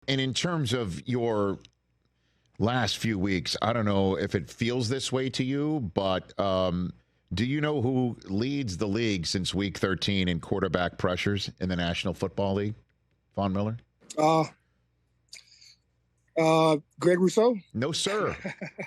And in terms of your last few weeks, I don't know if it feels this way to you, but do you know who leads the league since week 13 in quarterback pressures in the National Football League? Von Miller? Greg Rousseau? No, sir.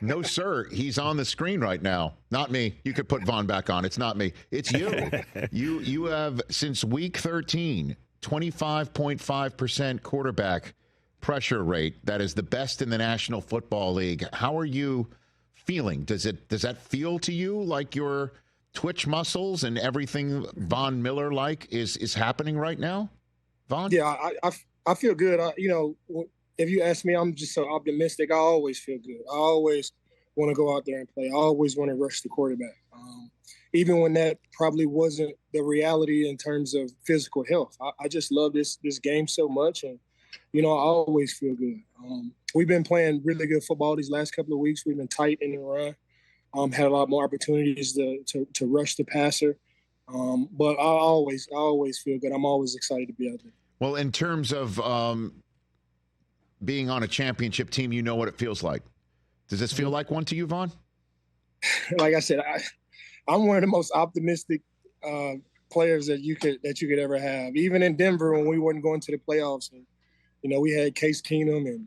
No, sir. He's on the screen right now. Not me. You could put Von back on. It's not me. It's you. You have, since week 13, 25.5% quarterback pressure rate. That is the best in the National Football League. How are you feeling? Does that feel to you like your twitch muscles and everything Von Miller like is happening right now? Von? Yeah, I feel good. If you ask me, I'm just so optimistic. I always feel good. I always want to go out there and play. I always want to rush the quarterback. Even when that probably wasn't the reality in terms of physical health. I just love this game so much. And, I always feel good. We've been playing really good football these last couple of weeks. We've been tight in the run. Had a lot more opportunities to rush the passer. But I always feel good. I'm always excited to be out there. Well, in terms of being on a championship team, you know what it feels like. Does this feel like one to you, Von? Like I said, I'm one of the most optimistic players that you could ever have. Even in Denver, when we weren't going to the playoffs, and we had Case Keenum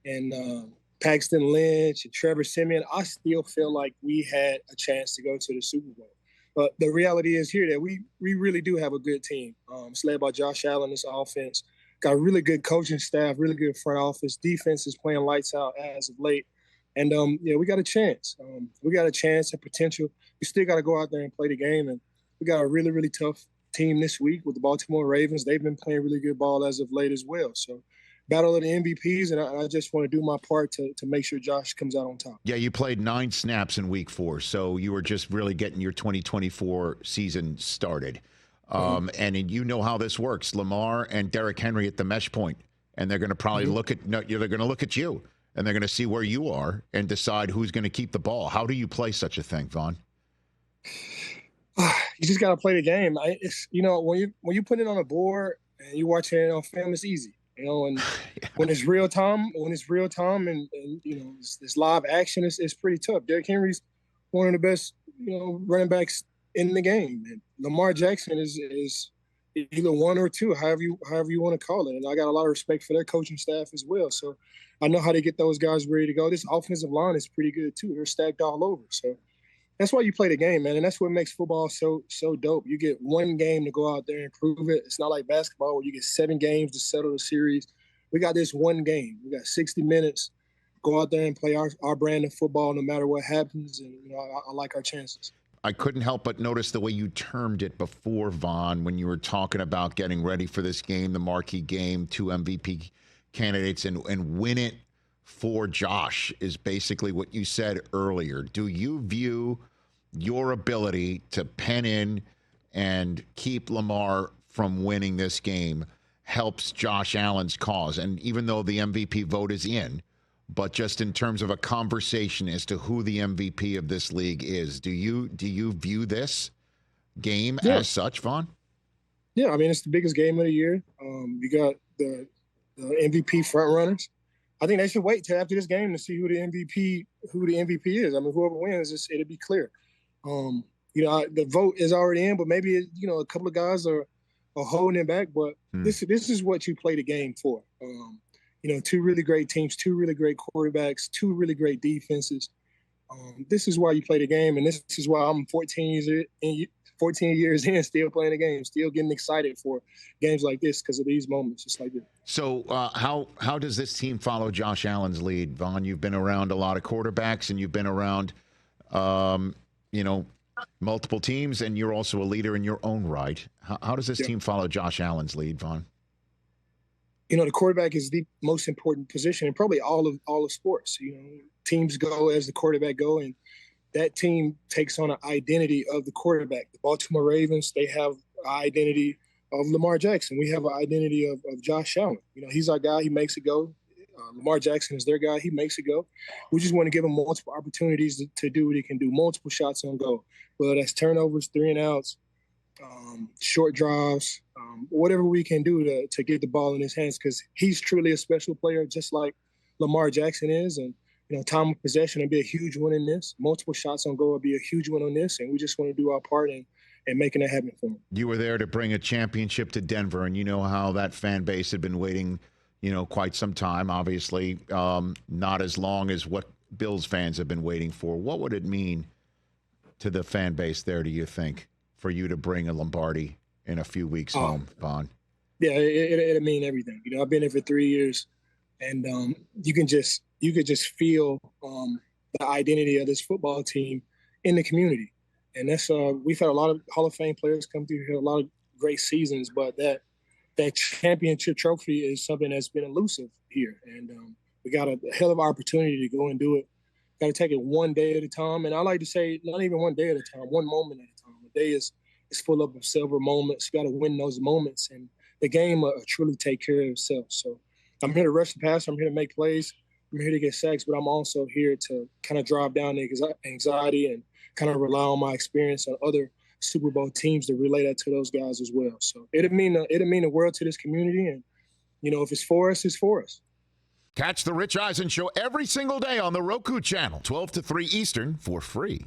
and Paxton Lynch and Trevor Siemian, I still feel like we had a chance to go to the Super Bowl. But the reality is here that we really do have a good team. It's led by Josh Allen, this offense. Got a really good coaching staff, really good front office. Defense is playing lights out as of late. And, we got a chance. We got a chance and potential. We still got to go out there and play the game. And we got a really, really tough team this week with the Baltimore Ravens. They've been playing really good ball as of late as well. So, battle of the MVPs, and I just want to do my part to make sure Josh comes out on top. Yeah, you played 9 snaps in week 4, so you were just really getting your 2024 season started. And you know how this works. Lamar and Derrick Henry at the mesh point, and they're going to probably they're going to look at you, and they're going to see where you are and decide who's going to keep the ball. How do you play such a thing, Von? You just got to play the game. When you put it on a board and you watch it on film, it's easy. And when it's real time, and it's live action, it's pretty tough. Derrick Henry's one of the best, running backs in the game. And Lamar Jackson is either one or two, however you want to call it. And I got a lot of respect for their coaching staff as well. So I know how to get those guys ready to go. This offensive line is pretty good too. They're stacked all over. So that's why you play the game, man. And that's what makes football so dope. You get one game to go out there and prove it. It's not like basketball where you get 7 games to settle the series. We got this one game. We got 60 minutes. Go out there and play our brand of football no matter what happens. And I like our chances. I couldn't help but notice the way you termed it before, Von, when you were talking about getting ready for this game, the marquee game, 2 MVP candidates, and win it for Josh is basically what you said earlier. Do you view your ability to pen in and keep Lamar from winning this game helps Josh Allen's cause? And even though the MVP vote is in, but just in terms of a conversation as to who the MVP of this league is, do you view this game as such, Von? Yeah, I mean, it's the biggest game of the year. You got the MVP front runners. I think they should wait till after this game to see who the MVP is. I mean, whoever wins, it'll be clear. The vote is already in, but maybe a couple of guys are holding it back. But this is what you play the game for. 2 really great teams, 2 really great quarterbacks, 2 really great defenses. This is why you play the game, and this is why I'm 14 years in, still playing the game, still getting excited for games like this because of these moments, just like this. So how does this team follow Josh Allen's lead, Von? You've been around a lot of quarterbacks, and you've been around, multiple teams, and you're also a leader in your own right. How does this team follow Josh Allen's lead, Von? The quarterback is the most important position in probably all of sports. Teams go as the quarterback go, and that team takes on an identity of the quarterback. The Baltimore Ravens, they have an identity of Lamar Jackson. We have an identity of Josh Allen. He's our guy. He makes it go. Lamar Jackson is their guy. He makes it go. We just want to give him multiple opportunities to do what he can do, multiple shots on goal. Whether that's turnovers, 3 and outs, short drives, whatever we can do to get the ball in his hands, because he's truly a special player, just like Lamar Jackson is. And, time of possession will be a huge one in this. Multiple shots on goal will be a huge one on this. And we just want to do our part and making it happen for him. You were there to bring a championship to Denver, and you know how that fan base had been waiting, quite some time, obviously, not as long as what Bills fans have been waiting for. What would it mean to the fan base there, do you think, for you to bring a Lombardi in a few weeks home, Vaughn? Yeah, it'll mean everything. I've been here for 3 years, and you could just feel the identity of this football team in the community. And that's we've had a lot of Hall of Fame players come through here, a lot of great seasons, but that championship trophy is something that's been elusive here. And we got a hell of an opportunity to go and do it. Got to take it one day at a time. And I like to say, not even one day at a time, one moment at a time. A day is full of several moments. You got to win those moments, and the game will truly take care of itself. So I'm here to rush the passer. I'm here to make plays. I'm here to get sacks, but I'm also here to kind of drive down the anxiety and kind of rely on my experience on other Super Bowl teams to relay that to those guys as well. So it'll mean the world to this community. And, if it's for us, it's for us. Catch the Rich Eisen Show every single day on the Roku channel, 12 to 3 Eastern, for free.